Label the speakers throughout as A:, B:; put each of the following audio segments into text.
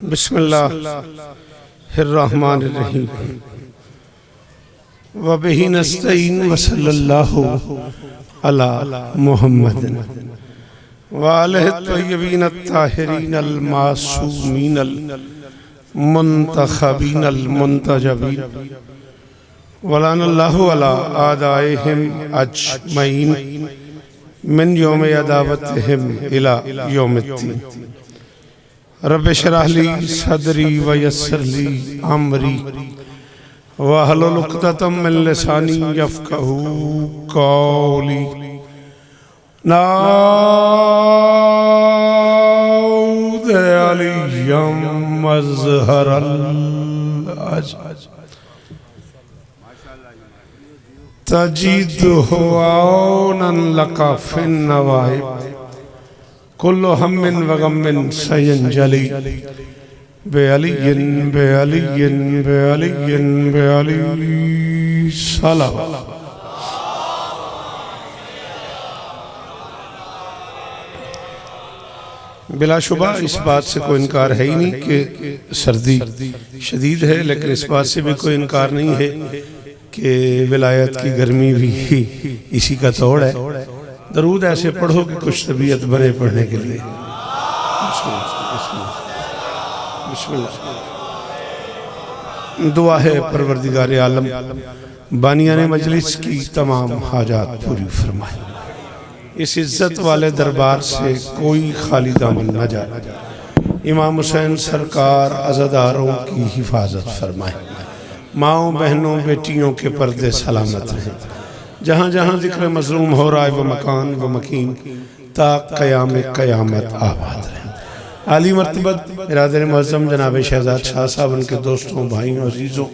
A: बिस्मिल्लाहिर्रहमानिर्रहीम व बिही नस्तईन व सल्लल्लाहु अला मुहम्मदिन व आलिहि तय्यबीन अत्ताहिरीन अल मासूमीन अल मुंतखबीन अल मुंतजबीन व लअनल्लाहु अला आदाइहिम अजमईन मिन यौम अदावतिहिम इला यौमिद्दीन। रब्बि इश्रह ली सदरी व यस्सिर ली अमरी वहलुल उक़दतम मिन लिसानी यफ़क़हू क़ौली। नाऊद अलिय्यम मज़हरल अजज तजीदुहु औनन लका फिन नवाइब कुल्लु हम्मिन व गम्मिन सयंजली बेअलिय्यिन बेअलिय्यिन बेअलिय्यिन बेअली सलाम। बिलाशुबा इस बात से कोई इनकार है ही नहीं कि सर्दी शदीद है, लेकिन इस बात से भी कोई इनकार नहीं है कि विलायत की गर्मी भी इसी का तोड़ है। दरूद ऐसे पढ़ो कि कुछ तबीयत बने पढ़ने के लिए। दुआ है परवरदिगार आलम बानियाने मजलिस की तमाम हाजात पूरी फरमाए। इस इज्जत वाले दरबार से कोई खाली दामन न जाए। इमाम हुसैन सरकार अज़ादारों की हिफाजत फरमाए। माओं बहनों बेटियों के पर्दे सलामत रहें। जहाँ जहाँ जिक्र मज़लूम हो रहा है वो मकान व मकीन ता क़याम क़यामत आबाद रहे। आली मर्तबत बिरादर मुअज़्ज़म जनाब शहज़ाद शाह साहब, उनके दोस्तों भाइयों अजीज़ों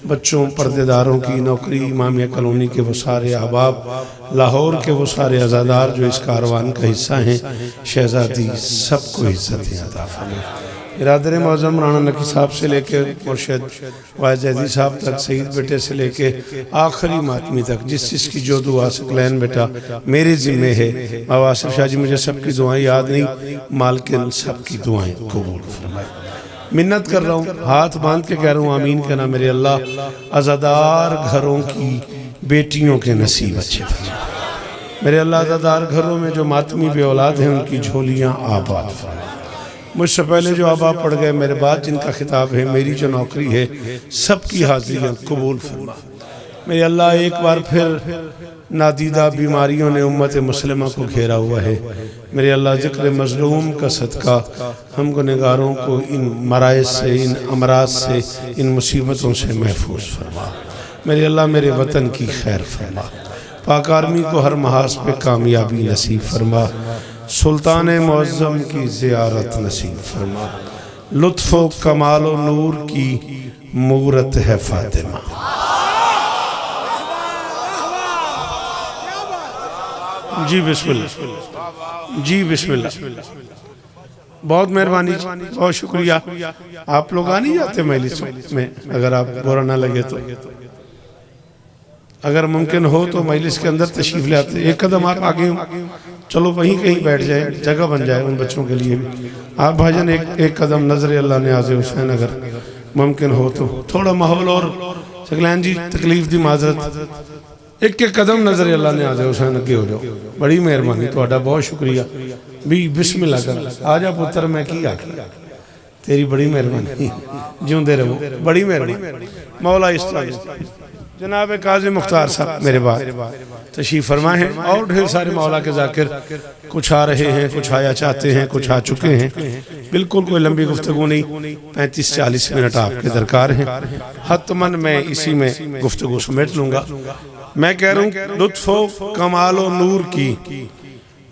A: बच्चों पर्देदारों की नौकरी, इमामिया कॉलोनी के वो सारे अहबाब, लाहौर के वो सारे अज़ादार जो इस कारवान का हिस्सा हैं, शहज़ादी सबको इज़्ज़त अता फरमाए। बिरादर मुअज़्ज़म राना नकी साहब से लेकर मुर्शिद वाइज़ ज़ैदी साहब तक, सईद बेटे से लेकर आखिरी मातमी तक जिस जिसकी जो दुआ सकलैन बेटा मेरे ज़िम्मे है। बाबा आसिफ शाह जी, मुझे सबकी दुआएं याद नहीं, मालकिन सबकी दुआएं कबूल फरमाए। मिन्नत कर रहा हूँ, हाथ बांध के कह रहा हूँ आमीन कहना। मेरे अल्लाह अज़ादार घरों की बेटियों के नसीब अच्छे फरमाए। मेरे अल्लाह अज़ादार घरों में जो मातमी बे औलाद हैं उनकी झोलियाँ आबाद फरमाए। मुझसे पहले जो अहबाब पढ़ गए, मेरे बाद जिनका खिताब है, मेरी जो नौकरी है, सबकी हाजिरियाँ कबूल फरमा। मेरे अल्लाह एक बार फिर नादीदा बीमारियों ने उम्मत मुस्लिमा को घेरा हुआ है। मेरे अल्लाह ज़िक्र मज़लूम का सदका हम गुनहगारों को इन मराइज़ से, इन अमराज से, इन मुसीबतों से महफूज फरमा। मेरे अल्लाह मेरे वतन की खैर फरमा। पाक आर्मी को हर महाज पे कामयाबी नसीब फरमा। सुल्तान मुअज़्ज़म की ज़ियारत नसीब फरमा। लुत्फ़ो कमालो नूर की मूरत है फ़ातिमा। जी बिस्मिल्लाह, जी बिस्मिल्लाह। बहुत मेहरबानी, बहुत शुक्रिया। आप लोग आ नहीं जाते मजलिस में, अगर आप बुरा ना लगे तो, अगर मुमकिन हो तो मजलिस के अंदर तशरीफ़ ले आते। एक कदम आप आगे हो, चलो वहीं कहीं बैठ जाए, जगह बन जाए उन बच्चों के लिए भी। आप भाईजान एक कदम नजर अल्लाह ने आज़े हुसैन, अगर मुमकिन हो तो थोड़ा माहौल और सकलैन जी तकलीफ दी माजरत, एक कदम नजर अल्लाह ने आज़े हुसैन अगे हो जाओ। बड़ी मेहरबानी, तुहाडा बहुत शुक्रिया। भी बिस्मिल्लाह कर आ जा पुत्र, मैं की आखी, तेरी बड़ी मेहरबानी, जिंदे रहो, बड़ी मेहरबानी मौला। इस तरह जनाब काज़ी मुख्तार साहब मेरे बाद तशरीफ़ फरमाए हैं, और ढेर सारे मौला के ज़ाकिर कुछ आ रहे हैं, कुछ आया चाहते हैं, कुछ आ चुके हैं। बिल्कुल कोई लंबी गुफ्तगू नहीं, 35-40 मिनट आपके दरकार हैं। हतमन मैं इसी में गुफ्तगू समेट लूँगा। मैं कह रहा हूँ लुत्फ़ो कमालो नूर की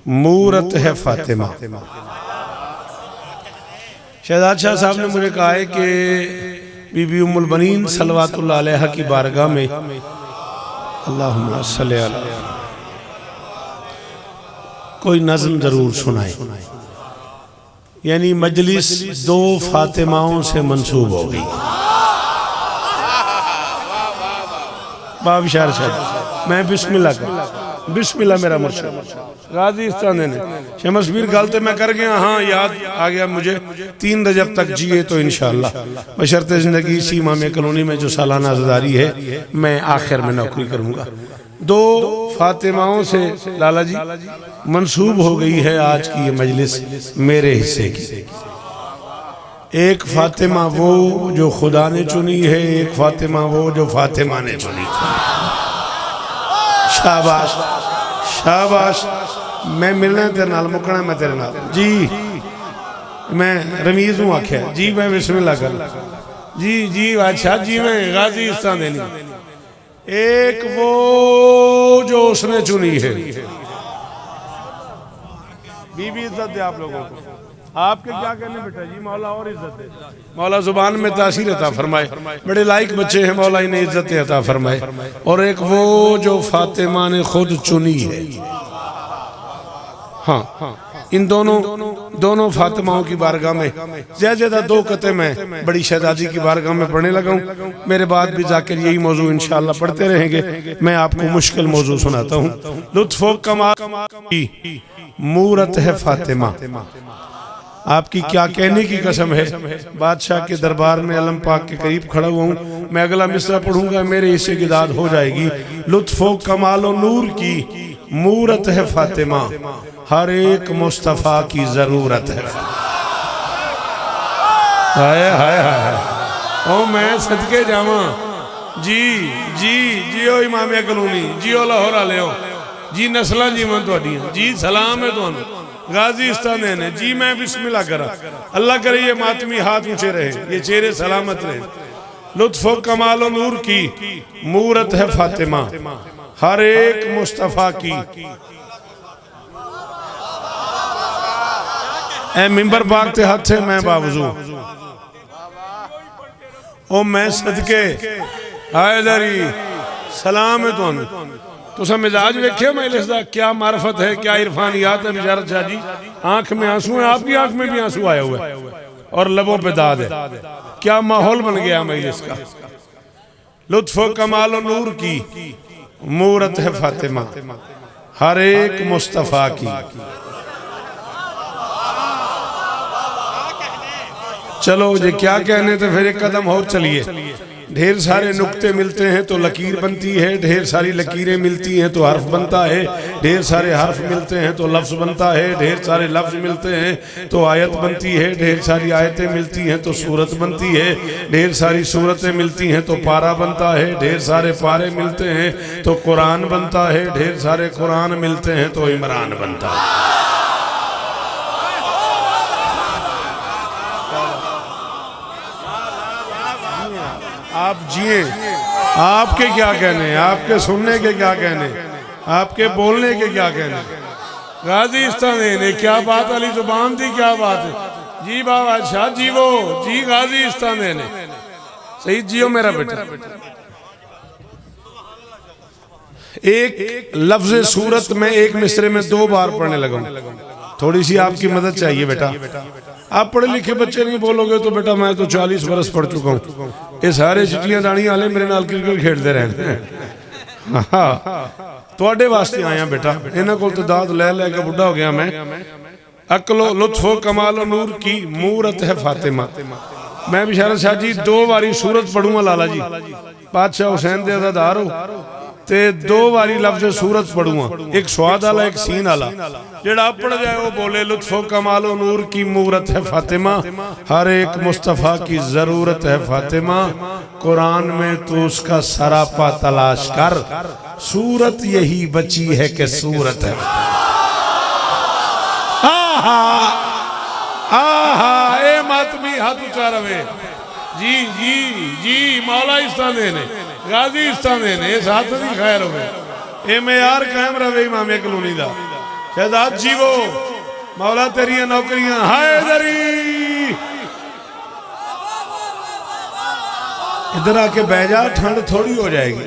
A: मूरत है फ़ातिमा। शहज़ाद शाह साहब ने मुझे कहा है कि बीबी उम्मुल बनीन सल्लल्लाहु अलैहा की बारगाह में अल्लाहुम्मा सल्ली अला कोई नज़्म जरूर सुनाए। यानी मजलिस दो फातिमाओं से मंसूब हो गई। बाबशार साहब, मैं बिस्मिल्लाह कर बिस्मिल्लाह मेरा मुर्शिद गाजी इस्तान देने शमशबीर गल तो मैं कर गया, हाँ याद आ गया मुझे, 3 रजब तक जिए तो इंशाअल्लाह बशर्ते ज़िंदगी इसी इमाम कॉलोनी में जो सालाना अज़ादारी है मैं आखिर में नौकरी करूँगा। 2 फातिमाओं से लाला जी मंसूब हो गई है आज की ये मजलिस मेरे हिस्से की। एक फातिमा वो जो खुदा ने चुनी है, एक फातिमा वो जो फातिमा ने चुनी। शाबाश शाबाश। मैं मिलना तेरे नाल, मुकना मैं तेरे नाल जी। मैं रमीज हूँ आख्या जी, मैं बिस्मिल्लाह कर जी जी बादशाह जी, मैं गाजी इस्तान देनी। एक वो जो उसने चुनी है। बीबी इज्जत दे आप लोगों को, आपके क्या कहने बेटा जी, मौला और इज्जत है, मौला जुबान में तासीर अता फरमाए, बड़े लाइक बच्चे हैं, मौला इन्हें इज्जत अता फरमाए। और एक वो जो फातिमा ने खुद चुनी है। हाँ, इन दोनों फातिमाओं की बारगाह में ज्यादा 2 कते मैं बड़ी शहजादी की बारगाह में पढ़ने लगा हूँ। मेरे बाद भी जाकर यही मौजू इंशाअल्लाह पढ़ते रहेंगे। मैं आपको मुश्किल मौजू सुनाता हूँ। लुत्फ़ो कमाल की मूरत है फातिमा, आपकी क्या कहने की कसम है। बादशाह के दरबार में अलम पाक के करीब खड़ा हुआ हूँ, मैं अगला मिसरा पढ़ूंगा, मेरे हिस्से की दाद हो जाएगी। लुत्फ़ो कमाल नूर की मूरत है फातिमा, हर एक मुस्तफ़ा की जरूरत है। हाय हाय हाय, ओ मैं सदके जावा जी जी जियो इमाम कॉलोनी, जियो लाहौर वाले हो जी, नस्ल जीवन तुहाडियां जी, सलाम है तुहानू गाजी इस्तान देने जी। मैं बिस्मिल्लाह करा, अल्लाह करे ये मातमी हाथ ऊंचे रहे, ये चेहरे सलामत रहे। लुत्फ़ो कमाल नूर की मूरत है फातिमा, हर एक मुस्तफ़ा की। ए मिंबर पाक ते हाथ है मैं बावजू, ओ मैं सदके हैदरी सलाम है तुहानू। तुसा मिजाज वेख्या मजलिस दा, क्या मार्फत है, क्या इरफानियात है। बिशारत शाह जी आंख में आंसू है, आपकी आंख में भी आंसू आया हुआ है और लबों पे दाद है। क्या माहौल बन गया मजलिस का। लुत्फ़ो कमाल नूर की मूरत है फातिमा, हर एक मुस्तफ़ा की। चलो ये क्या कहने थे, फिर एक कदम और चलिए। ढेर सारे नुक्ते मिलते हैं तो लकीर बनती है, ढेर सारी लकीरें मिलती हैं तो हर्फ बनता है, ढेर सारे हर्फ मिलते हैं तो लफ्ज़ बनता है, ढेर सारे लफ्ज़ मिलते हैं तो आयत बनती है, ढेर सारी आयतें मिलती हैं तो सूरत बनती है, ढेर सारी सूरतें मिलती हैं तो पारा बनता है, ढेर सारे पारे मिलते हैं तो कुरान बनता है, ढेर सारे कुरान मिलते हैं तो इमरान बनता है। आप जिए, आपके क्या कहने, आपके सुनने के क्या कहने, आपके बोलने के क्या कहने। गाजी इस्तान ने क्या बात अली जुबान थी, क्या बात है जी। बाबा शाह जी वो जी, गाजी इस्तान ने सही जियो मेरा बेटा। एक लफ्ज़ सूरत में एक मिसरे में 2 बार पढ़ने लगा, थोड़ी सी आपकी मदद चाहिए बेटा। आप पढ़े लिखे बच्चे नहीं बोलोगे तो बेटा मैं तो 40 बरस पढ़ चुका हूँ, ये सारे चिट्टियां दानी वाले मेरे नाल क्रिकेट खेलते रहते हैं। हाँ थोड़े वास्ते आया बेटा, इन्हों को तो दाद ले लैके बुढ़ा हो गया मैं। अकलो लुत्फ़ो कमाल नूर की मूरत है फातिमा। मैं बिशारत शाह जी 2 बारी सूरत पढ़ूंगा लाला जी, बादशाह हुसैन दे अज़ादार हो ते 2 बारी लफ्ज़ सूरत पढ़ूंगा, एक स्वाद वाला एक सीन वाला। जेड़ा पढ़ जाए वो बोले लुत्फ़ो कमाल नूर की मूरत है फातिमा, हर एक मुस्तफ़ा की जरूरत है फातिमा। कुरान में तो उसका सरापा तलाश कर, सूरत यही बची है कि सूरत है। ए मातमी हाथ ऊंचा रवे जी जी जी, मौला इस्तान ने गाजी इस्तान ने साथ दी खैर हो ए में यार कायम रवे इमाम कॉलोनी दा। शहजाद जी वो मौला तेरिया नौकरियां हैदरी। इधर आके बह जा, ठंड थोड़ी हो जाएगी।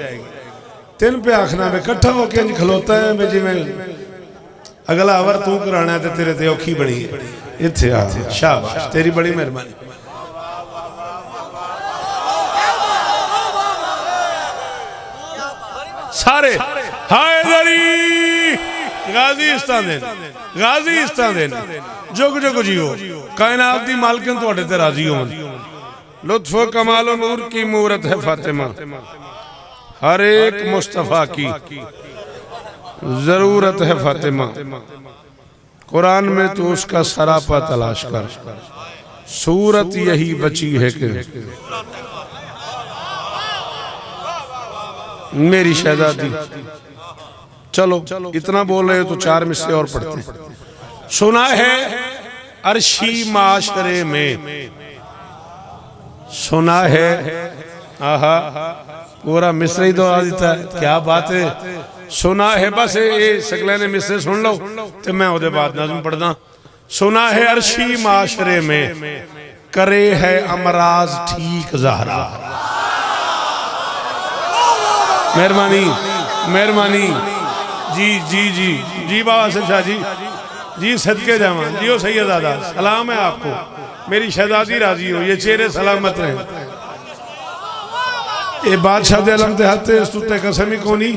A: तेन पे आखना में कट्ठा होके इंज खलोता है मैं जिवें अगला अवर तू कराना है तेरे ते औखी बनी है। इत्थे आ शाबाश, तेरी बड़ी मेहरबानी। सारे हैदरी गाजी इस्तां देन, गाजी इस्तां देन, जुग जुग जियो, कायनात दी मालकिन तुहाडे ते राजी होवन। लुत्फ कमाल नूर की मूरत है फातिमा, हर एक मुस्तफ़ा की जरूरत है फातिमा। कुरान में तो उसका सरापा तलाश कर, सूरत यही बची है कि मेरी शहजादी। चलो इतना बोल रहे हो तो 4 मिसरे और पढ़ते हैं। सुना है अर्शी माशरे में, सुना है, आहा पूरा मिसरा ही दोहरा देता है, क्या बात है। सुना है, बस ये सकले ने मिसरे सुन लो तो मैं उहदे बाद नज़म पढ़दा। सुना है अर्शी माशरे में करे है अमराज ठीक ज़हरा। मेहरबानी मेहरबानी जी जी जी जी बाबा सिरसा जी जी सदके जावा जी। ओ सैयदादा सलाम है आपको, मेरी शहजादी राजी हो, ये चेहरे सलामत रहे। ये बादशाह दे अलम ते हत्थे इस उत्ते कसम ही कोनी,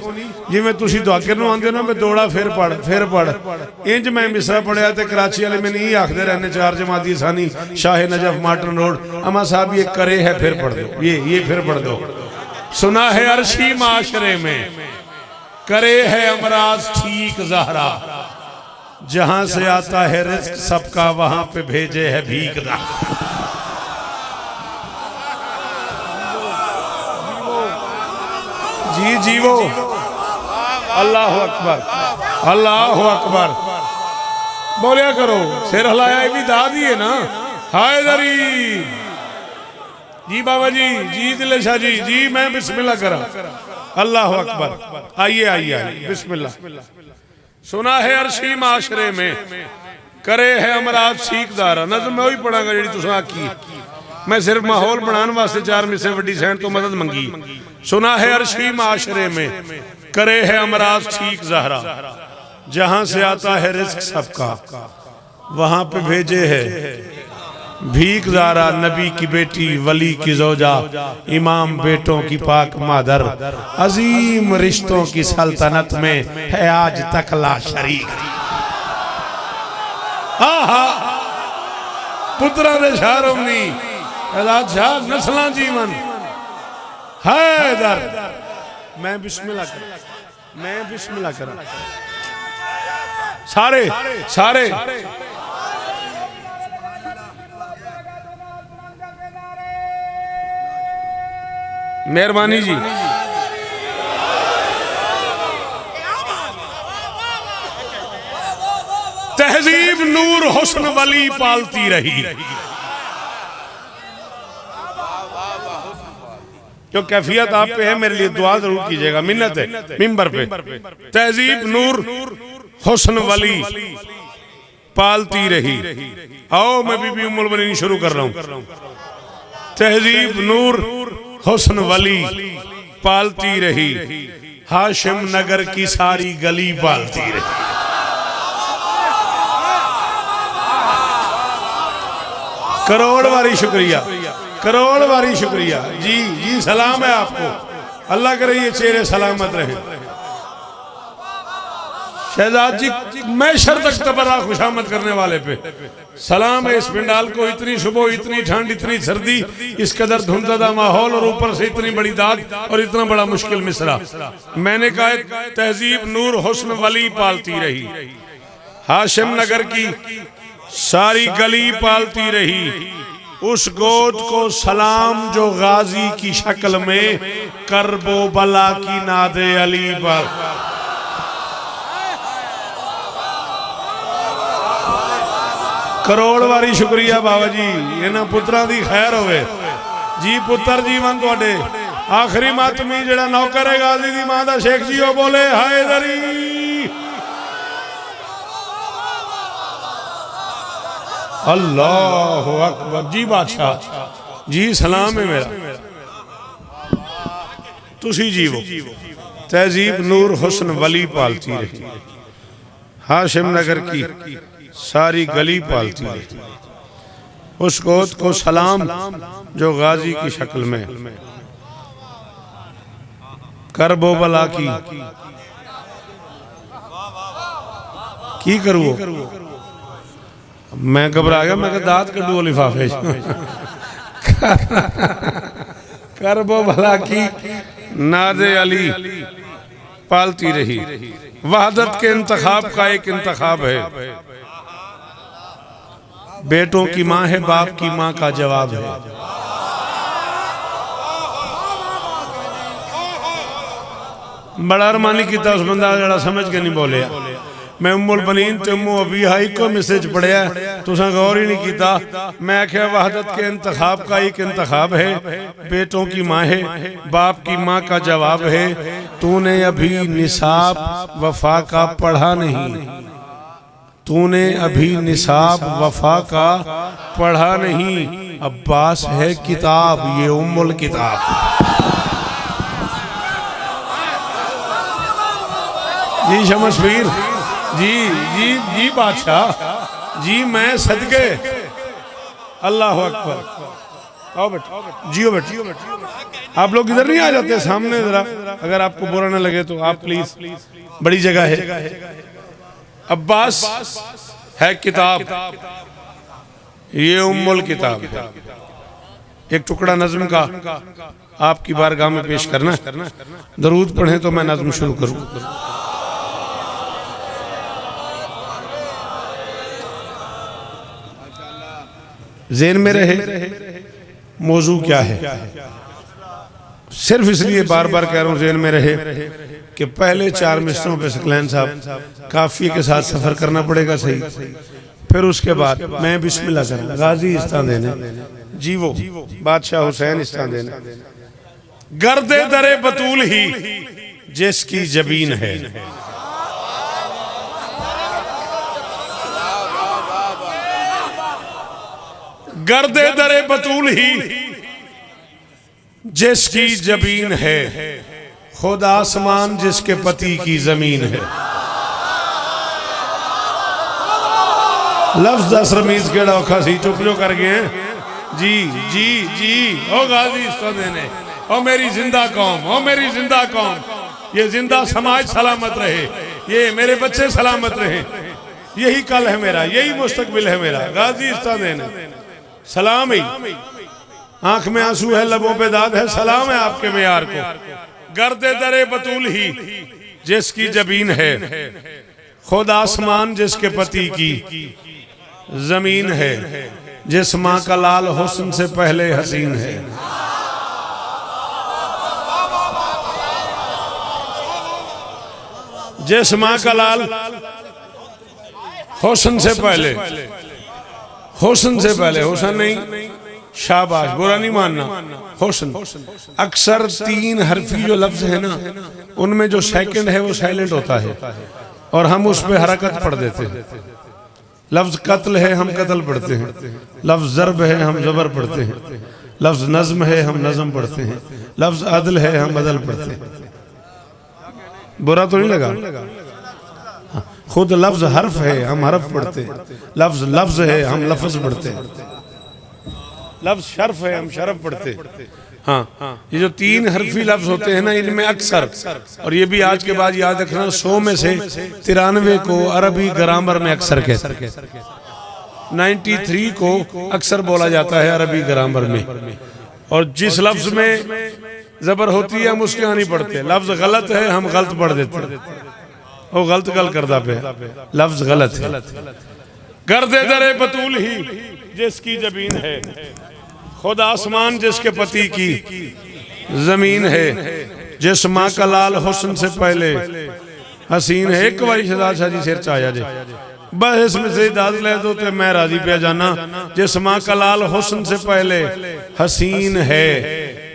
A: जिवें तुसी दुआकर नूं आंदे ना मैं दौड़ा फिर पढ़ इंज मैं मिसरा पढ़िया ते कराची वाले मैंने यही आखते रहने 4 जमाती सानी शाह नजफ माटन रोड। अमा साहब ये करे है फिर पढ़ दो, ये फिर पढ़ दो। सुना है अर्शी माशरे में करे है अमराज ठीक ज़हरा, जहां से आता है रिज़्क सबका वहां पे भेजे है भीख दा। जी जीवो, अल्लाह अकबर, अल्लाह अकबर बोलिया करो। सिर हिलाया भी दाद ही है ना। हायदरी जी बाबा जी जी दिले शाह जी जी मैं बिस्मिल्लाह करा। अल्लाह अकबर, आइए आइए आइए बिस्मिल्लाह। सुना है अर्शी माशरे में करे है अमराज सीखदारा। नज़म मैं वही पढ़ांगा जी तुसां आखी, मैं सिर्फ माहौल बनाने वास्ते 4 मिसरे वड्डी सैन तो मदद मंगी। सुना है अर्शी माशरे में करे है अमराज ठीक ज़हरा, जहां से आता है रिज़्क सबका वहां पे भेजे है भीख ज़ारा। नबी की बेटी वली की ज़ौजा इमाम बेटों की पाक मादर, अजीम रिश्तों की सल्तनत में है आज तक ला शरीक। आहा पुत्रा दे शारोमनी आजाद शाह नस्लां जीवन हैदर। मैं बिस्मिल्लाह करा, मैं बिस्मिल्लाह करा। सारे सारे मेहरबानी जी। तहजीब नूर हुस्न वली पालती रही, जो कैफियत आप पे है मेरे लिए दुआ जरूर कीजिएगा, मिन्नत है मिंबर पे। तहजीब नूर हुस्न वली पालती रही। आओ मैं बीबी उम्मुल बनीन शुरू कर रहा हूं। तहजीब नूर हुस्न वली पालती रही, हाशिम नगर की सारी गली पालती रही। करोड़ बारी शुक्रिया, करोड़ बारी शुक्रिया जी जी। सलाम है आपको, अल्लाह करे ये चेहरे सलामत रहे। शहजाद जी मैशर तक तबर्रा खुशामद करने वाले पे सलाम है। इस पिंडाल को इतनी सुबह, इतनी ठंड, इतनी सर्दी, इस कदर धुंधला माहौल और ऊपर से इतनी बड़ी दाद और इतना बड़ा मुश्किल मिसरा। मैंने कहा तहजीब नूर हुस्न वली पालती रही, हाशिम नगर की सारी गली पालती रही। उस गोद को सलाम जो गाजी की शक्ल में करबो बला की नादे अली पर। करोड़ बारी शुक्रिया बाबा जी, इन्हां पुत्रां दी खैर होवे जी। पुत्र जीवन तुहाडे आखिरी मातमी जेड़ा नौकर है गाजी दी मां दा शेख जी, ओ बोले हैदरी। अल्लाह अकबर जी। बादशाह जी सलाम है मेरा, तुसी जीवो। तहजीब नूर हुस्न वली पालती रही, हाशिम नगर की सारी गली पालती रही। उस गोद को सलाम जो गाजी की शक्ल में करबो बला की की करूँ मैं घबरा गया, मैं दांत कड्डू लिफाफे कर बो भला की नाज़े अली पालती रही। वहदत के इंतखाब का एक इंतखाब है, बेटों की माँ है, बाप की माँ का जवाब है। बड़ा अरमानी किया उस बंदा जरा समझ के नहीं बोलिया। मैं उम्मुल बनीन ते उम्मू अबी हाई को मैसेज पढ़िया, तुसा गौर ही नहीं किया। मैं आख्या वहदत के इंतखाब का एक इंतखाब है, बेटों की माँ है, बाप की माँ का जवाब है। तूने अभी निसाब वफा का पढ़ा नहीं, तूने अभी निसाब वफा का पढ़ा नहीं। अब्बास है किताब, ये उम्मुल किताब। जी शमशवीर जी जी जी बादशाह जी, मैं सदके अल्लाह अकबर। आओ बेटा, जियो बेटा। आप लोग इधर नहीं आ जाते सामने जरा, अगर आपको बुरा ना लगे तो आप प्लीज, बड़ी जगह है। अब्बास है किताब, ये उम्मुल किताब है। एक टुकड़ा नज़्म का आपकी बारगाह में पेश करना, दरूद पढ़े तो मैं नज़्म शुरू करूं। ज़हन में रहे मौजू क्या है, सिर्फ इसलिए बार बार कह रहा हूँ ज़हन में रहे कि पहले 4 मिसरों पे सकलैन साहब काफिये के साथ सफर करना पड़ेगा सही, फिर उसके बाद मैं बिस्मिल्लाह करूँ। गाजी इस्तां देने जी, वो बादशाह हुसैन इस्तां देने। गर्दे दरे बतूल ही जिसकी जबीन है, गर्दे दरे बतूल ही जिसकी जबीन है, खुद आसमान जिसके पति की जमीन है। लफ्ज असरमीज केड़ा औखा सी, चुपलो कर गए जी जी जी। ओ गाजी इस्ता देने, ओ मेरी जिंदा कौम, ओ मेरी जिंदा कौम, ये जिंदा समाज सलामत रहे, ये मेरे बच्चे सलामत रहे, यही कल है मेरा, यही मुस्तकबिल है मेरा। गाजी इस्ता देने सलाम ही, आंख में आंसू है, लबों पे दाद है, सलाम है आपके मेयार को। गर्दे दरे बतूल ही जिसकी जबीन है, खुद आसमान जिसके पति की जमीन है, जिस माँ का लाल हुस्न से पहले हसीन है। जिस माँ का लाल हुस्न से पहले, हुस्न से पहले, हुस्न नहीं शाबाश, बुरा नहीं मानना, हुस्न। अक्सर 3 हरफी जो लफ्ज है ना, उनमें जो सेकंड है वो साइलेंट होता है और हम उस पर हरकत पढ़ देते हैं। लफ्ज कत्ल है हम कत्ल पढ़ते हैं, लफ्ज ज़र्ब है हम ज़बर पढ़ते हैं, लफ्ज नज़्म है हम नज़्म पढ़ते हैं, लफ्ज अदल है हम अदल पढ़ते हैं। बुरा तो नहीं लगा? खुद लफ्ज हर्फ है हम हर्फ पढ़ते हैं, लफ्ज लफ्ज है हम लफ्ज पढ़ते हैं, लफ्ज शर्फ है हम शरफ पढ़ते हैं। हाँ, ये जो 3 हरफी लफ्ज होते हैं ना, इनमें अक्सर, और ये भी आज के बाद याद रखना, 100 में से 93 को अरबी ग्रामर में अक्सर कहते हैं, 93 को अक्सर बोला जाता है अरबी ग्रामर में। और जिस लफ्ज में जबर होती है हम उसके यहाँ नहीं पढ़ते। लफ्ज गलत है हम गलत पढ़ देते हैं, वो गलत गल करदा पे, लफ्ज गलत है। गर्दे दरे बतूल ही जिसकी जबीन है, खुद आसमान जिसके पति की जमीन है, जिस माँ का लाल हुस्न से पहले हसीन है। एक बारी शहजाद शाह जी सिर च आया जे, बस इसमें से इजाजत ले दो तो मैं राजी पे जाना। जिस माँ का लाल हुस्न से पहले हसीन है,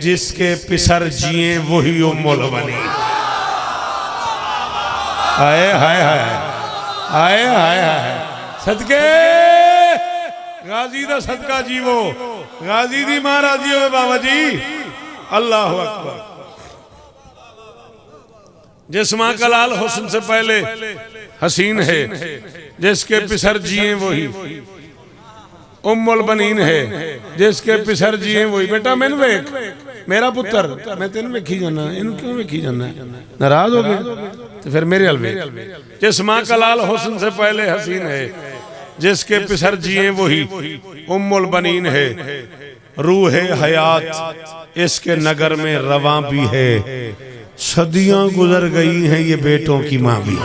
A: जिसके पिसर जिए वही उम्मुल बनी। हाय हाय हाय हाय हाय हाय, सदके गाजी दा सदका जीवो, गाजी दी मां राजी होवे बाबा जी। अल्लाह अकबर। जिस माँ का लाल हुस्न से पहले हसीन है, जिसके पिसर जिए वही उम्मुल बनीन है जिसके पिसर जी हैं वही। बेटा मैंने वेख मेरा पुत्र मैं तेन वेखी जाना, इन क्यों वेखी जाना, नाराज हो गए तो फिर मेरे अलवे। जिस माँ का लाल हुस्न से पहले हसीन है, जिसके पिसर जी हैं वही उम्मुल बनीन है। रूह हयात इसके नगर में रवां भी है, सदियां गुजर गई हैं ये बेटों की माँ भी।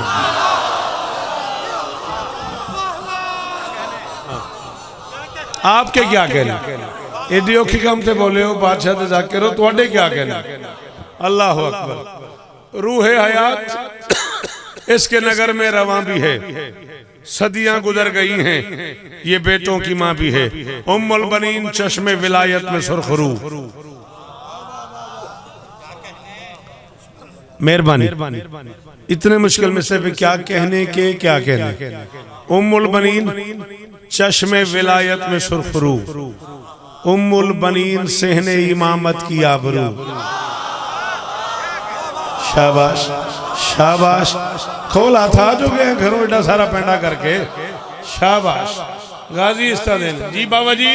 A: आपके क्या कहना, एडी औखी कम ते बोले हो बादशाह ते जाकिर हो, तुहाडे क्या कहना। अल्लाह अकबर। रूह हयात इसके नगर में रवां भी है, सदियां गुजर गई हैं ये बेटों की माँ भी है। उम्मुल बनीन चश्मे विलायत में सुरखरू। मेहरबानी, इतने मुश्किल में से भी क्या कहने के क्या कहने। उम्मुल बनीन चश्मे विलायत में सुरखरू, उम्मुल बनीन सहने इमामत की आबरू। शाबाश शाबाश, खोला था जो गया घरों एडा सारा पेंडा करके। शाबाश गाजी इस्तादेन जी बाबा जी,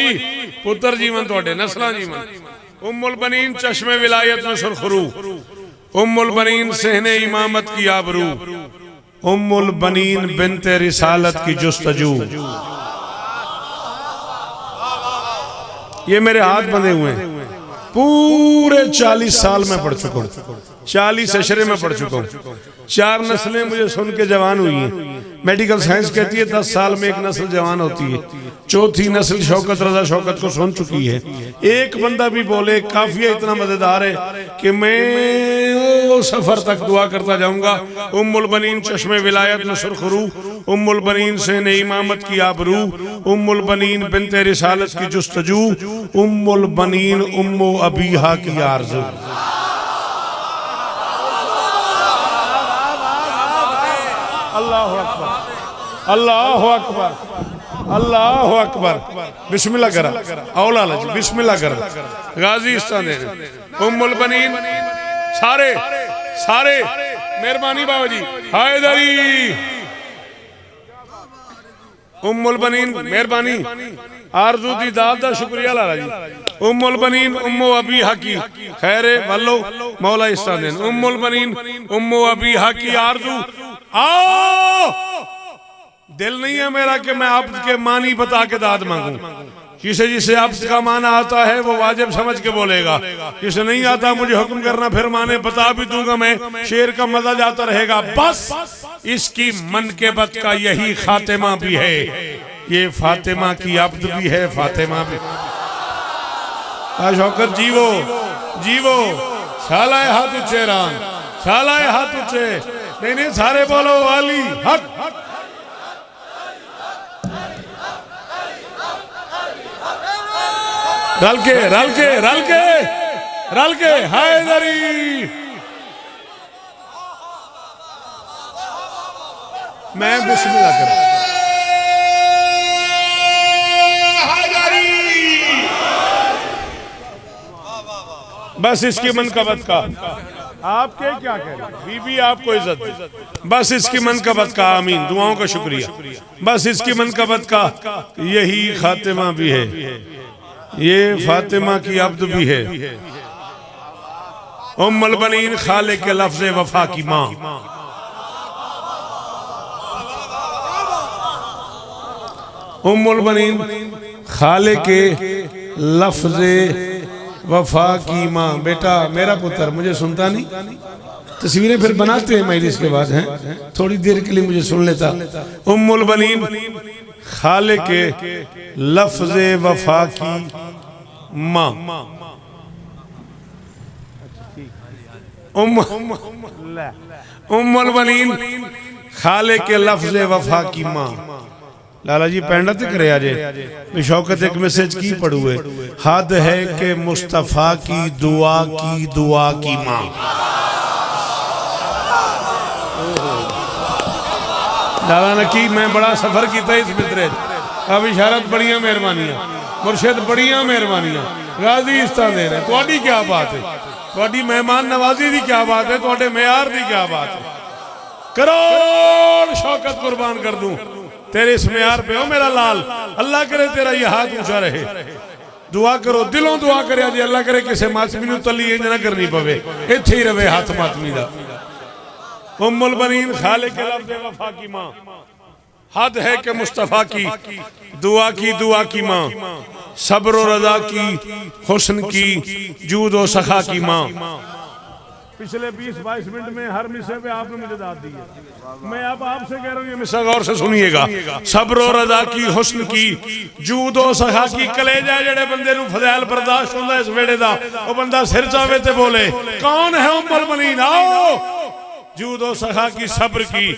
A: पुत्र जीवन तोड़े नस्ला जीवन। उम्मुल बनीन चश्मे विलायत में सुरखरू, उम्मुल बनीन सहने इमामत की आबरू, उम्मुल बनीन बिनते रिसालत की जुस्तजू। ये मेरे हाथ बंधे हुए हैं, पूरे 40 साल में पढ़ चुका हूँ, 40 अशरे में पढ़ चुका हूँ। 4 नस्लें मुझे सुन के जवान हुई हैं। मेडिकल साइंस कहती है 10 साल में एक नस्ल जवान होती है। चौथी नस्ल शौकत रजा शौकत को सुन चुकी है। एक बंदा भी बोले काफिया इतना मजेदार है कि मैं वो सफर तक दुआ करता जाऊंगा। उम्मुल बनीन चश्मे विलायत में सुरखरू, उम्मुल बनीन सहने इमामत की आबरू, उम्मुल बनीन बिनते रिसालत की जुस्तजू, उम्मुल बनीन उम्मो अबीहा की आरज़ू। अल्लाह अकबर अल्लाह अकबर अल्लाह अकबर। बिस्मिल्लाह करा औला जी, बिस्मिल्लाह करा गाजी इस्तान। उम्मुल बनीन सारे सारे मेहरबानी बाबा जी हैदरी। उम्मुल बनीन मेहरबानी आरजू दी दाद दा शुक्रिया लाला जी। उम्मुल बनीन उम्मो अबीहा की खैरे वल्लो मौला इस्तान। उम्मुल बनीन उम्मो अबीहा की आरजू। आओ, दिल नहीं है मेरा कि मैं आप के मानी बता के दाद मांगू। जिसे जिसे आप का माना आता है वो वाजिब समझ के बोलेगा, जिसे नहीं आता मुझे हुक्म करना फिर माने बता भी दूंगा मैं, शेर का मजा जाता रहेगा। बस इसकी मनकेबत का यही खातिमा भी है, ये फातिमा की अब्द भी है, फातिमा भी। शौकत जीवो जीवो, शालाए हाथ उच्चे रान, शालाए हाथ उच्चे। नहीं नहीं सारे बोलो वाली हक। रल के रल के रल के रल के हैदरी। मैं बिस्मिल्लाह कर बस इसकी मनकबत का आपके क्या कह रहे, बीबी आपको इज्जत दे, बस इसकी मनकबत का आमीन, दुआओं का शुक्रिया। बस इसकी मनकबत का यही खातिमा भी है, ये फातिमा की अब्द भी है। उम्मुल बनीन खाले के लफ्ज़ वफा की माँ। उम्मुल बनीन खाले के लफ्ज़ वफा की माँ। बेटा मेरा पुत्र मुझे सुनता नहीं, तस्वीरें फिर बनाते हैं मजलिस के बाद, हैं थोड़ी देर के लिए मुझे सुन लेता। उम्मुल बनीन खाले के लफ्ज़ वफा की माँ। उम्मुल बनीन खाले के लफ्ज़ वफा की माँ। लाला जी पेंडा ते करे आजे शौकत एक मैसेज की पढ़ू है, हद है कि मुस्तफ़ा की दुआ की माँ। लाला ने की मैं बड़ा सफर किया इस मित्रे, अब इशारत बड़िया मेहरबानियां, मुर्शिद बड़िया मेहरबानियां, गाजी इस्ता दे रहे। थोड़ी क्या बात है, थोड़ी मेहमान नवाजी की क्या बात है, थोड़े मेयार की क्या बात है। करोड़ शौकत कुर्बान कर दूं तेरे इस म्यार पे हो मेरा लाल, अल्लाह करे तेरा ये हाथ ऊंचा रहे। दुआ करो, दिलों दुआ करे जी अल्लाह करे किसी मातमी नूं तली इंज ना करनी पवे, इत्थे ही रवे हाथ मातमी दा। उम्मुल बनीन खाले के लफ्ज़ वफा की माँ, हद है कि मुस्तफ़ा की दुआ की माँ, सब्र और रज़ा की, हुस्न की, जूद और सखा की माँ। पिछले 20-22 मिनट में हर मिसरे पे आपने मुझे दाद दी है। मैं अब आपसे कह रहा हूँ ये मिसरा गौर से सुनिएगा। सब्र और रज़ा की, हुस्न की, जूद और सखा की। कलेजा जेड़े बंदे नूं फज़ैल बर्दाश्त होंदा इस वेड़े दा, वो बंदा सिर चावे ते बोले कौन है उम्मुल बनीन। आओ जूद और सखा की, सब्र की,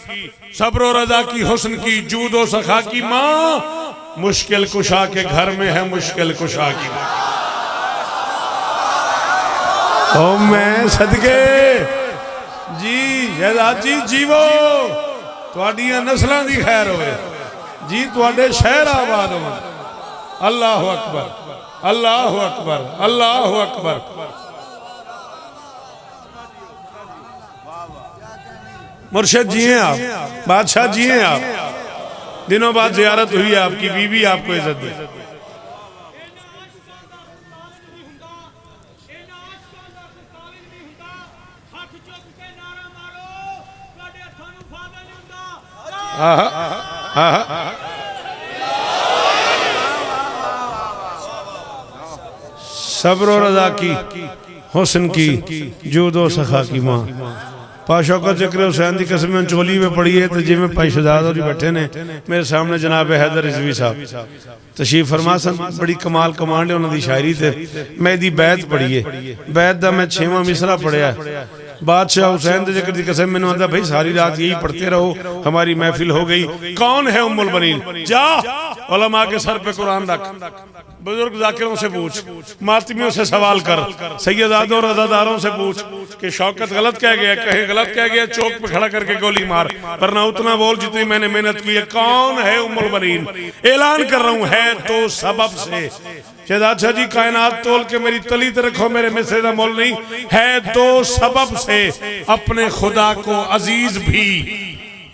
A: सब्र और रज़ा की, हुस्न की, जूद और सखा की माँ। मुश्किल कुशा के घर में है मुश्किल कुशा की माँ। ओ मैं सदके जी शहजाद जी जीवो, तुहाडियां नस्लां दी खैर होवे जी, तुहाडे शहर आबाद हो। अल्लाह अकबर, अल्लाह अकबर, अल्लाह अकबर। मुर्शिद जी हैं आप, बादशाह जी हैं आप, दिनों बाद जियारत हुई आपकी, बीवी आपको इज्जत दी। सब्र और रज़ा की, हुस्न की, जूद और सखा की माँ। पाशौकत ज़िक्र हुसैन की कसम चोली में पड़ी है तो जिमें भाई शहजाद और बैठे ने मेरे सामने जनाब हैदर रिजवी साहब तशरीफ फरमा सन। बड़ी कमाल कमांड है उन्होंने शायरी थे। मैं दी बैत पढ़ी है, बैत का मैं 6वां मिसरा पढ़िया। बादशाह हुसैन के जिक्र की कसम मैंने आता भाई सारी रात यही पढ़ते रहो, हमारी महफिल हो गई। कौन है उम्मुल बनीन, जा उलमा के सर पे कुरान रख, बुजुर्ग जाकिरों से पूछ, मातमियों से सवाल कर, सैयदादों और रज़ादारों से पूछ कि शौकत गलत कह गया, कहीं गलत कह गया चौक पे खड़ा करके गोली मार, वरना उतना बोल जितनी मैंने मेहनत की है। कौन है उम्मुल बनीन, ऐलान कर रहा हूं है तो सबब से। शहजाद शाह जी कायनात तोल के मेरी तली ते रखो, मेरे मिसरे का मोल नहीं है तो सबब से। अपने खुदा को अजीज भी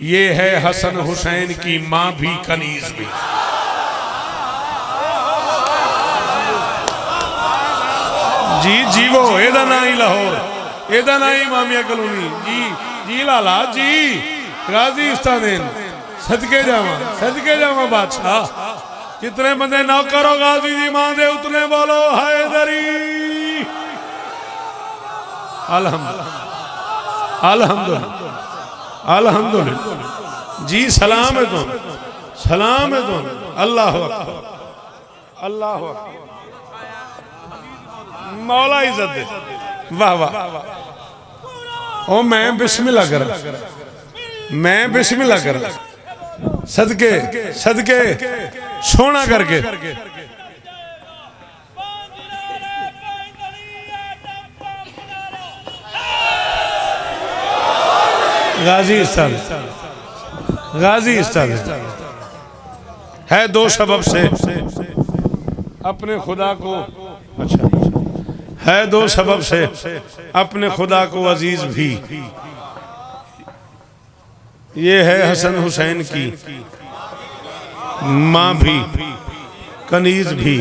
A: ये है, हसन हुसैन की माँ भी कनीज भी। जी जीवो, एदा ना ही लाहौर, एदा ना ही मामिया कलोनी। जी जी लाला जी गाजी इस्तादेन, सदके जावा बादशाह। जितने बंदे नौकर हो गाजी जी मां दे उतने बोलो हैदरी। अल्हम्दुलिल्लाह अल्हम्दुलिल्लाह अल्हम्दुलिल्लाह। जी सलाम है तुम, सलाम है तुम। अल्लाह अकबर, अल्लाह अकबर, मौला इज्जत दे। वाह वाह। ओ मैं बिस्मिल्लाह कर, मैं बिस्मिल्लाह कर, सदके सदके सोना करके। गाजी इस्ताद है दो सबब से अपने खुदा को, अच्छा है दो सबब से अपने खुदा को अजीज भी। ये है हसन हुसैन की माँ भी कनीज भी।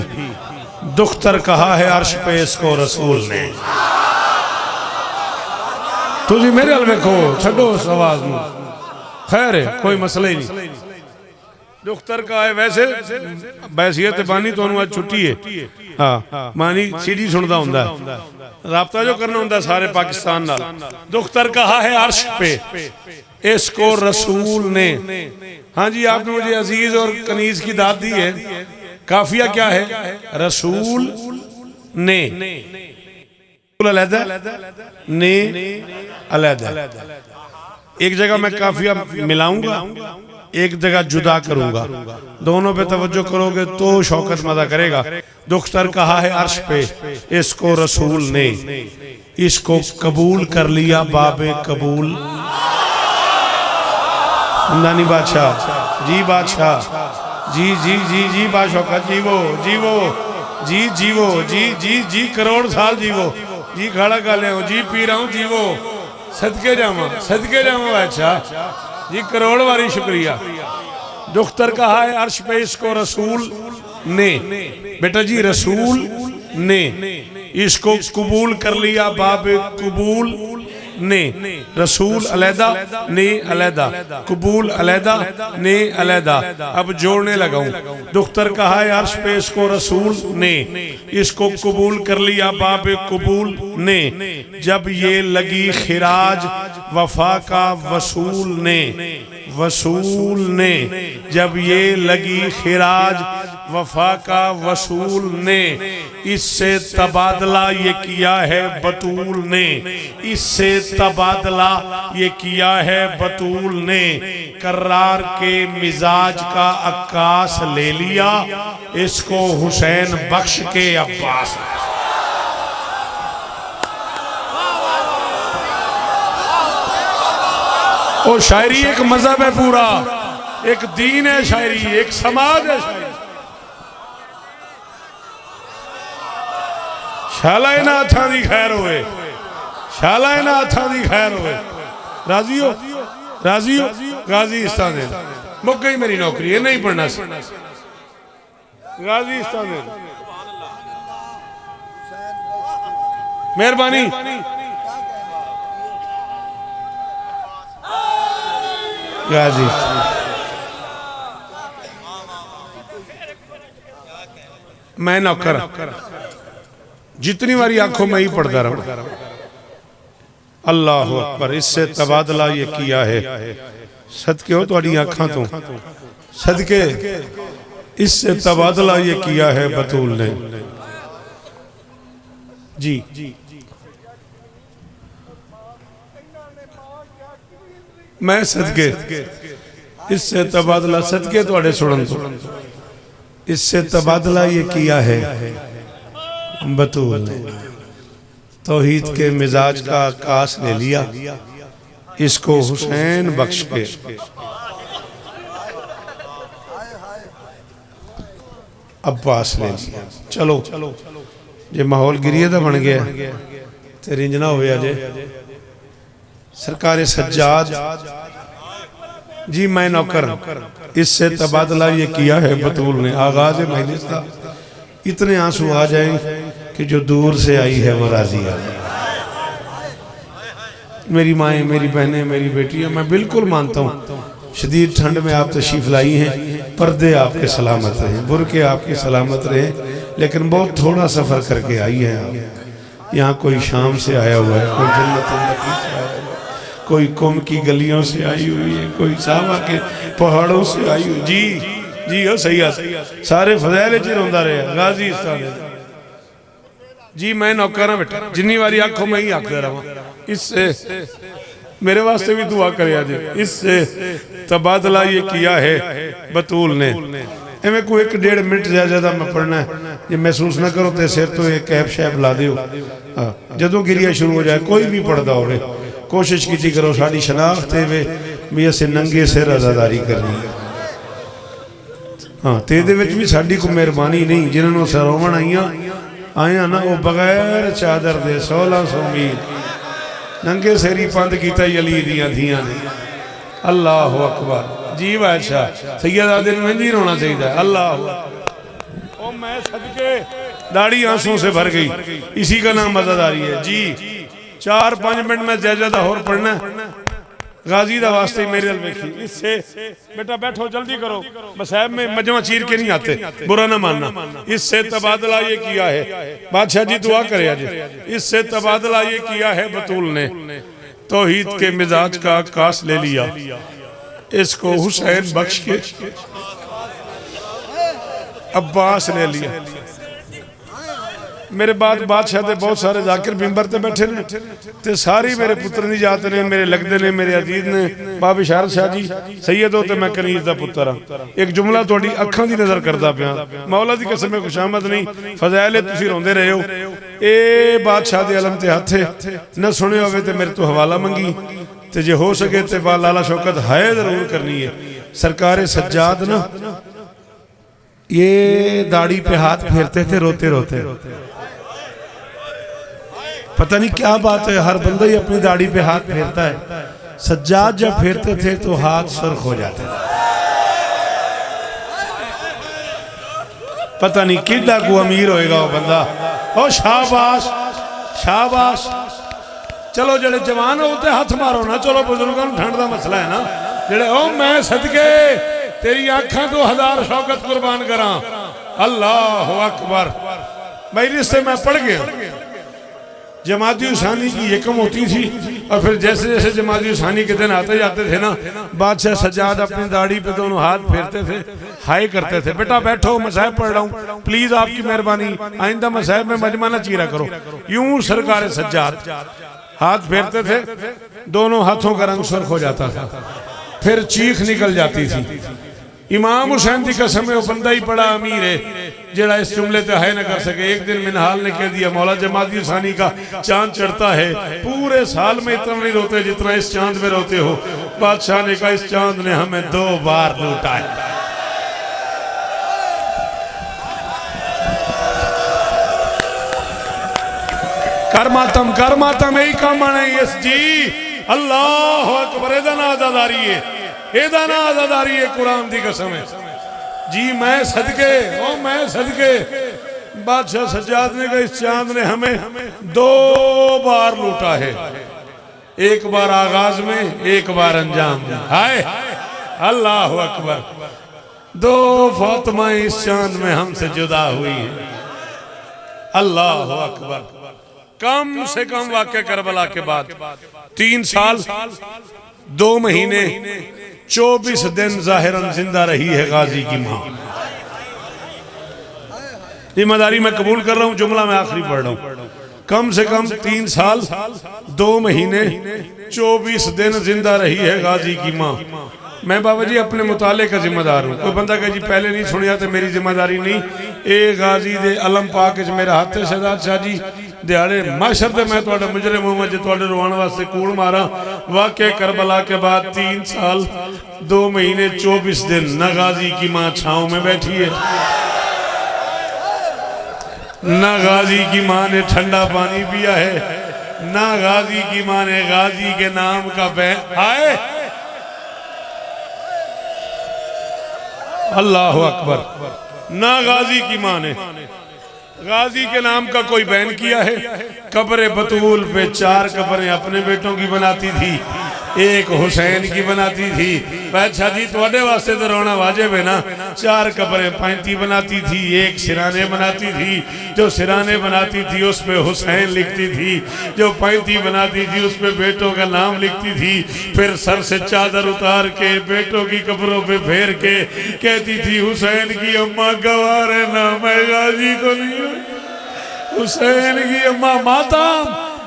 A: दुख्तर कहा है अर्श पे इसको रसूल ने। तुझी मेरे हल वेखो, छो उस आवाज में, खैर है कोई मसला ही नहीं। दुख्तर का है वैसे बैसियत बानी तो आज छुट्टी है। हाँ मानी सीडी सुनता होंदा, राब्ता जो करना होंदा सारे पाकिस्तान नाल। दुख्तर कहा है अर्श पे इसको रसूल ने। हाँ जी आपने मुझे अजीज और कनीज की दाद दी है। काफिया क्या है, रसूल ने अलहदा ने अलहदा। एक जगह मैं काफिया मिलाऊंगा, एक जगह जुदा करूंगा, दोनों पे तवज्जो करोगे तो शौकत मजा करेगा। दुख्तर कहा है अर्श पे इसको रसूल ने, इसको कबूल कर लिया बाबे कबूल। हमदानी बादशाह जी, बादशाह जी जी जी जी बाशौकत जीवो जीवो जी जीवो जी जी जी करोड़ साल जीवो जी। खड़ा कर ले जी पी रहा हूँ जीवो। सदके जावा बादशाह जी, करोड़ बारी शुक्रिया दुख्तर कहा है अर्श पे इसको रसूल ने, बेटा जी रसूल ने इसको कबूल कर लिया, बाब कबूल ने, रसूल अलैदा ने अलैदा, कबूल अलैदा ने अलैदा। अब जोड़ने लगाऊं, दुख्तर कहा है अर्श पे इसको रसूल ने, इसको कबूल कर लिया बाब कबूल ने, जब ये लगी खिराज वफा का वसूल ने, वसूल ने, जब ये लगी खिराज वफा का वसूल ने, इससे तबादला ये किया है बतूल ने, इससे तबादला ये किया है बतूल ने, करार के मिजाज का अक्कास ले लिया, इसको हुसैन बख्श के अब्बास। ओ शायरी एक मजहब है पूरा, एक दीन है शायरी, एक समाज है शायरी। शाला इना हथा दी खैर होए, शाला इना हथा दी खैर होए। राजी हो, राजी हो? गाजी इस्तान मुक गई मेरी नौकरी, ये नहीं पढ़ना। गाजी इस्तान मेहरबानी। गाजी मैं नौकर, जितनी बारी आंखों में ही पढ़ता रहा। अल्लाह अकबर, इससे तबादला ये किया है, सदके हो तुम्हारी आंखों तो, सदके इससे तबादला ये किया है बतूल ने। जी मैं सदके इससे तबादला, सदके थोड़े सुनन तो, इससे तबादला ये किया है बतूल ने, तौहीद के मिजाज का आकाश ले लिया, इसको हुसैन बख्श के। अब्बास ले लिया। चलो जे माहौल गिरिए दा बन गया ते रिंजना होया जे सरकार सज्जाद जी मैं नौकर, इससे तबादला ये किया है बतूल ने। आगाज मजलिस का इतने आंसू आ जाए कि जो दूर से आई है वो राजी आ जाए। मेरी माएँ, मेरी बहनें, मेरी बेटियां, मैं बिल्कुल मानता हूँ शदीद ठंड में आप तशरीफ लाई हैं, पर्दे आपके सलामत रहें, बुरके आपके सलामत रहें, लेकिन बहुत थोड़ा सफ़र करके आई है आप। यहाँ कोई शाम से आया हुआ है, कोई जन्नत नबी से आया हुआ है, कोई कुम की गलियों से आई हुई है, कोई सावा के पहाड़ों से आई हुई। जी जी हो सही है, सारे फजैल च रोंदा रहा गाजी इस्तान जी मैं नौकर हाँ बेटा, जिन्नी बारी आंखों में ही आखदा रहा। इससे मेरे वास्ते भी दुआ करे आज, इससे तबादला ये किया है बतूल ने। एवं कोई 1.5 मिनट ज्यादा मैं पढ़ना है, जे महसूस ना करो तो सिर तो एक कैब शैब ला दियो। जदों गिरिया शुरू हो जाए कोई भी पढ़ता हो, कोशिश की करो साड़ी शनाख्त वे भी असें नंगे सिर अजादारी करनी। हाँ तो ये भी साड़ी को मेहरबानी नहीं, जिन्होंने सरोवण आया ना वो बगैर चादर दे 1600 मील नंगे सेरी पंद किया अली दियां धियां ने। अल्लाह अकबर जी बादशाह सैयद आदिल में जी रोना चाहिए। अल्लाह मैं सदके दाढ़ी आंसू से भर गई, इसी का नाम मज़ादारी है जी। 4-5 मिनट में ज्यादा और पढ़ना गाजी दा वास्ते मेरे वेखी। इससे बेटा बैठो जल्दी करो, मसाहब में मजमा चीर के नहीं आते, बुरा ना मानना। इससे तबादला ये किया है, बादशाह जी दुआ करे आज, इससे तबादला ये किया है बतूल ने, तौहीद के मिजाज का आकाश ले लिया, इसको हुसैन बख्श के अब्बास ले लिया। मेरे बाद बादशाह दे बहुत सारे जाकिर मिंबर ते बैठे ने ते सारी मेरे पुत्र दी जात ने, मेरे लगदे ने, मेरे अजीज ने। बाबा इशारत शाह जी सैयद हो ते मैं कनीज दा पुत्र हां। एक जुमला तुहाडी अखां दी नजर करदा पिया, मौला दी कसम खुशामद नहीं, फज़ाइल तुसीं रोंदे रहे हो। ए बादशाह दे अलम ते हथे न सुने होवे ते मेरे तो हवाला मंगी, ते जे हो सके ते लाला शौकत है जरूर करनी है। सरकार सज्जाद ना ये दाढ़ी पे हाथ फेरते थे रोते रोते, पता नहीं क्या बात है, हर बंदा ही अपनी दाढ़ी पे हाथ फेरता है। सज्जाद जब फेरते थे तो हाथ सुर्ख हो जाते थे। पता नहीं किड्डा को अमीर होएगा वो बंदा। ओ शाबाश शाबाश। चलो जेड़े जवान होते हाथ मारो ना, चलो बुजुर्गों ठंड का मसला है ना। जेड़े ओ मैं सदके तेरी आंखा तो 1000 शौकत कुर्बान करा। अल्लाह अकबर। मेरी से मैं पढ़ गया। जमाती उसानी की यकम होती थी और फिर जैसे जैसे जमाती उसानी के दिन आते जाते थे ना, बादशाह सज्जाद अपनी दाढ़ी पे दोनों हाथ फेरते थे, हाय करते थे, बेटा बैठो मसाहब पढ़ रहा हूँ, प्लीज आपकी मेहरबानी आइंदा मसाहब में मजमा ना चीरा करो। यूं सरकार सज्जाद हाथ फेरते थे, दोनों हाथों का रंग सुर्ख हो जाता था, फिर चीख निकल जाती थी। इमाम हुसैन की कसम है, वो बंदा ही बड़ा अमीर है जेड़ा इस जुमले ते है न कर सके। एक दिन मिनहाल ने कह दिया, मौला जमाती हुसैनी का चांद चढ़ता है, पूरे साल में इतना नहीं रोते जितना इस चांद में रोते हो। बादशाह ने कहा, इस चांद ने हमें 2 बार लूटा है। कर मातम यही काम आना है जी। अल्लाह अकबर। एदा ना आजादारी है, एदा ना आजादारी है, कुरान की कसम है जी। मैं सदके, ओ मैं सदके। बादशाह सज्जाद ने कहा, इस चांद ने हमें 2 बार लूटा है, एक बार आगाज में, एक बार अंजाम में। हाय अल्लाह अकबर। 2 फातिमा इस चांद में हमसे जुदा हुई है। अल्लाह अकबर। कम से कम वाक़या करबला के बाद 3 साल 2 महीने 24 दिन जाहिरन जिंदा रही है गाजी की मां। जिम्मेदारी मैं कबूल कर रहा हूं, जुमला मैं आखिरी पढ़ रहा हूं। कम से कम 3 साल 2 महीने 24 दिन जिंदा रही है गाजी की मां। मैं बाबा जी अपने मुताले का जिम्मेदार हूँ। कोई बंदा कहे जी पहले नहीं सुनिया तो मेरी जिम्मेदारी नहीं। ए गाजी दे अलम पाक मेरा हाथ है शहजाद शाह जी दिहाड़े माशर से मैं थोड़ा मुजरिम हूँ, जो थोड़े रोवाने वास्ते कूड़ मारा। वाक़े करबला के बाद 3 साल 2 महीने 24 दिन न गाजी की माँ छाँव में बैठी है, न गाजी की माँ ने ठंडा पानी पिया है, न गाजी की माँ ने गाजी के नाम का बैन आए। अल्लाह अकबर। ना गाजी की माँ ने गाजी के नाम का कोई बैन किया है। कब्र बतूल पे 4 कब्रें अपने बेटों की बनाती थी, एक हुसैन की बनाती थी। अच्छा जी थोड़े वास्ते तो रोना वाजिब है ना। 4 कब्रें 35 बनाती थी, एक सिराने बनाती थी। जो सिराने बनाती थी उस पे हुसैन लिखती थी, जो 35 बनाती थी उस पे बेटों का नाम लिखती थी। फिर सर से चादर उतार के बेटों की कब्रों पे फेर के कहती थी, हुसैन की अम्मा गवार है ना, मैं गाजी को नहीं। हुसैन की अम्मा माताम,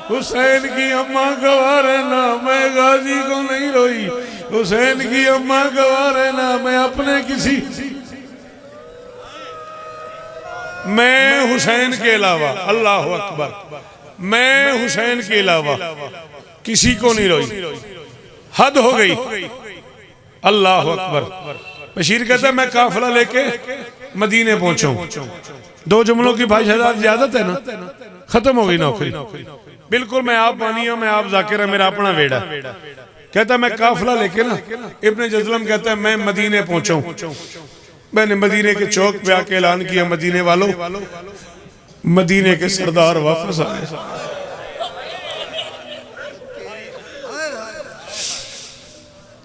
A: हुसैन की अम्मा गवार है ना, मैं गाजी को नहीं रोई। हुसैन की अम्मा गवार है ना, मैं अपने किसी, मैं हुसैन के अलावा, अल्लाह अकबर, मैं हुसैन के अलावा किसी को नहीं रोई। हद हो गई। अल्लाह अकबर। बशीर कहता है मैं काफिला लेके मदीने पहुंचा। 2 जुमलों की भाई शहजाद इजाजत है ना, खत्म हो गई नौकरी। बिल्कुल मैं आप बानिया, मैं आप जाकिर, मेरा अपना वेड़ा। कहता मैं काफिला लेके ना, इब्ने जज़लम कहता है मैं मदीने पहुंचा। मैंने मदीने के चौक पे आके ऐलान किया, मदीने वालों, मदीने के सरदार वापस आए।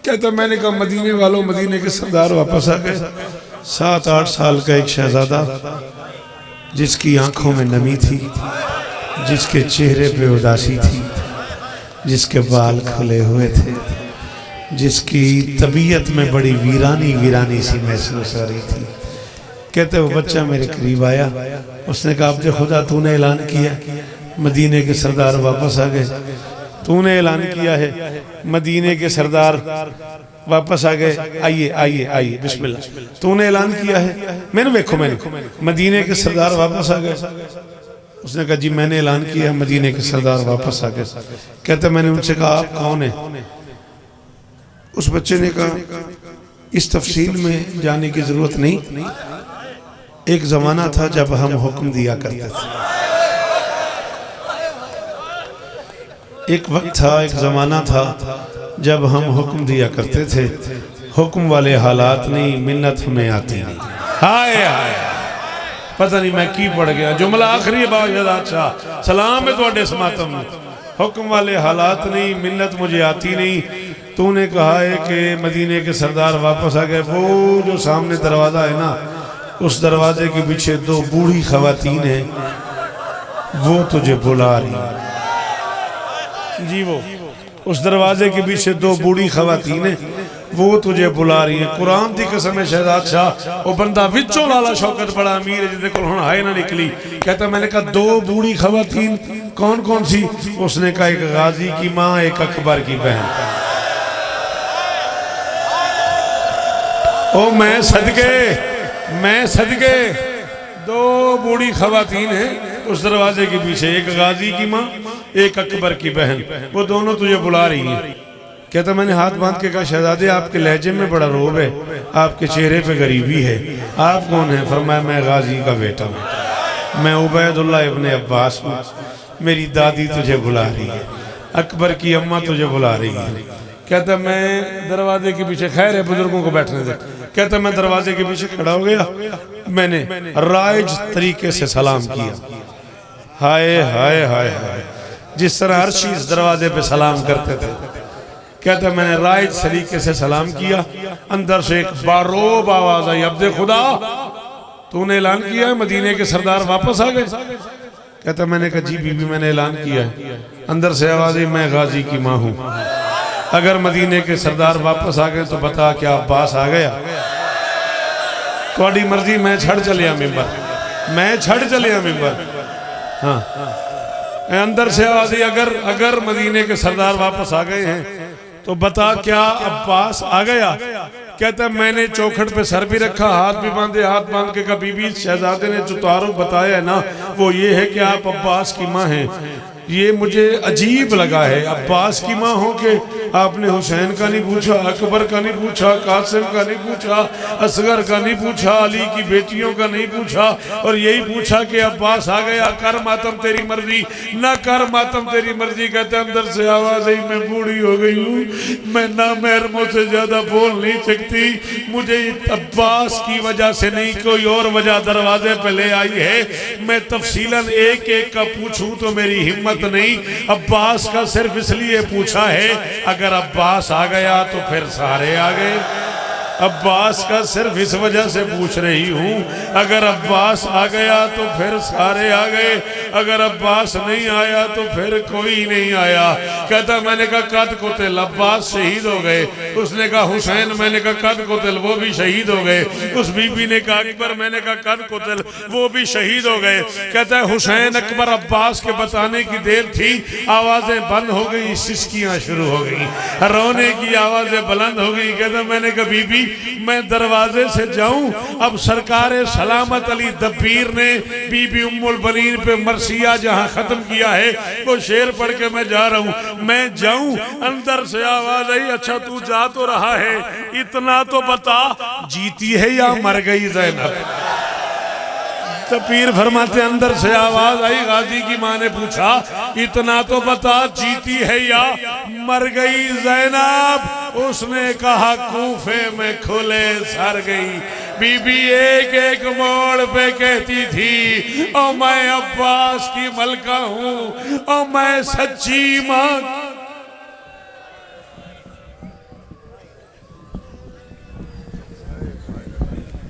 A: कहता मैंने कहा मदीने वालों, मदीने के सरदार वापस आ गए। 7-8 साल का एक शहजादा जिसकी आंखों में नमी थी, जिसके चेहरे पे उदासी थी, जिसके बाल खुले हुए थे, जिसकी तबीयत में बड़ी वीरानी वीरानी सी महसूस हो रही थी। कहते वो बच्चा मेरे करीब आया, उसने कहा अब खुदा तूने ऐलान किया मदीने के सरदार वापस आ गए, तूने ऐलान किया है मदीने के सरदार वापस आ गए, आइए आइए आइए बिस्मिल्लाह, तूने ऐलान किया है। मैंने देखो मैंने मदीने के सरदार वापस आ गए। उसने कहा जी मैंने ऐलान किया मदीने के सरदार वापस आ गए। कहते मैंने उनसे कहा आप कौन है? उस बच्चे ने कहा इस तफसील में जाने की जरूरत नहीं, एक जमाना था जब हम हुक्म दिया करते थे, एक वक्त था, एक जमाना था जब हम हुक्म दिया करते थे। हुक्म वाले हालात नहीं, मिन्नत हमें आती नहीं। हाय हाय पता नहीं मैं की पढ़ गया। जुमला आखिरी बाबा अच्छा सलाम है थोड़े इस मातम में, हुक्म वाले हालात नहीं, मिन्नत मुझे आती नहीं। तूने कहा है कि मदीने के सरदार वापस आ गए। वो जो सामने दरवाज़ा है ना, उस दरवाजे के पीछे दो बूढ़ी खवातीन हैं, वो तुझे बुला रही जी। वो उस दरवाजे के पीछे दो बूढ़ी खवातीन हैं, वो तुझे बुला रही है। कुरान की कसम है शहजाद शाह, वो बंदा विचों लाला शौकत बड़ा अमीर है जिसके को हाय ना निकली। कहता मैंने कहा दो बूढ़ी खवातीन कौन कौन सी? उसने कहा एक गाजी की माँ, एक अकबर की बहन। ओ मैं सदके दो बूढ़ी खवातीन हैं उस दरवाजे के पीछे, एक गाजी की माँ, एक अकबर की बहन, वो दोनों तुझे बुला रही हैं। कहता मैंने हाथ बांध के कहा शहजादे आपके लहजे में बड़ा रोब है, आपके चेहरे पे गरीबी है, आप कौन है? फरमाया मैं गाजी का बेटा हूँ, मैं उबैदुल्लाह इब्ने अब्बास हूँ, मेरी दादी तुझे बुला रही है, अकबर की अम्मा तुझे बुला रही है। कहता मैं दरवाजे के पीछे, खैर है बुजुर्गों को बैठने दे। कहता मैं दरवाजे के पीछे खड़ा हो गया, मैंने राइज तरीके से सलाम किया। हाय हाय हाय हाय, जिस तरह हर चीज दरवाजे पे सलाम करते थे। कहता मैंने राइज तरीके से सलाम किया, अंदर से एक बारोब आवाज आई, अब्दे खुदा तूने ऐलान किया है मदीने के सरदार वापस आ गए? कहता मैंने कहा जी बीबी मैंने ऐलान किया है। अंदर से आवाज आई मैं गाजी की माँ हूँ, अगर मदीने के सरदार वापस आ गए तो बता क्या अब्बास आ गया? थोड़ी मर्जी, मैं छड़ चलिया मिंबर, मैं छड़ चलिया मिंबर। हाँ अंदर से आवाज आई अगर मदीने के सरदार वापस आ गए हैं तो बता क्या अब्बास आ गया? कहता मैंने चौखट पे सर भी रखा, हाथ भी बांधे, हाथ बांध के कहा बीबी शहजादे ने जो तारुफ बताया है ना वो ये है कि आप अब्बास की माँ हैं। ये मुझे अजीब लगा है, अब्बास की माँ हो के आपने हुसैन का नहीं पूछा, अकबर का नहीं पूछा, कासिम का नहीं पूछा, असगर का नहीं पूछा, अली की बेटियों का नहीं पूछा, और यही पूछा कि अब्बास आ गया, कर मातम तेरी मर्जी, ना कर मातम तेरी मर्जी। कहते अंदर से आवाज आई मैं बूढ़ी हो गई हूँ, मैं ना महरमों से ज्यादा बोल नहीं सकती, मुझे अब्बास की वजह से नहीं कोई और वजह दरवाजे पे ले आई है। मैं तफसीलन एक एक का पूछूं तो मेरी हिम्मत नहीं, अब्बास का सिर्फ इसलिए पूछा है अगर अब्बास आ गया तो फिर सारे आ गए। अब्बास का सिर्फ इस वजह से पूछ रही हूँ, अगर अब्बास आ गया तो फिर सारे आ गए, अगर अब्बास नहीं आया तो फिर कोई नहीं आया। कहता मैंने कहा कद कुतिल, अब्बास शहीद हो गए। उसने कहा हुसैन, मैंने कहा कद कुतिल, वो भी शहीद हो गए। उस बीबी ने कहा अकबर, मैंने कहा कद कुतिल, वो भी शहीद हो गए। कहता है हुसैन अकबर अब्बास के बताने की देर थी, आवाजें बंद हो गई, सिसकियां शुरू हो गई, रोने की आवाजें बुलंद हो गई। कहता मैंने कहा बीबी मैं दरवाजे से जाऊं? अब सरकार सलामत अली दब्बीर ने बीबी उम्मुल बनीन पे मरसिया जहां खत्म किया है वो शेर पढ़ के मैं जा रहा हूं, मैं जाऊं? अंदर से आवाज आई अच्छा तू जा तो रहा है, इतना तो बता जीती है या मर गई ज़ैनब? तो पीर फरमाते अंदर से आवाज आई, गाजी की माँ ने पूछा इतना तो बता जीती है या मर गई ज़ैनब? उसने कहा कूफे में खुले सर गई। बीबी एक एक मोड़ पे कहती थी ओ मैं अब्बास की मलका हूँ, ओ मैं सच्ची माँ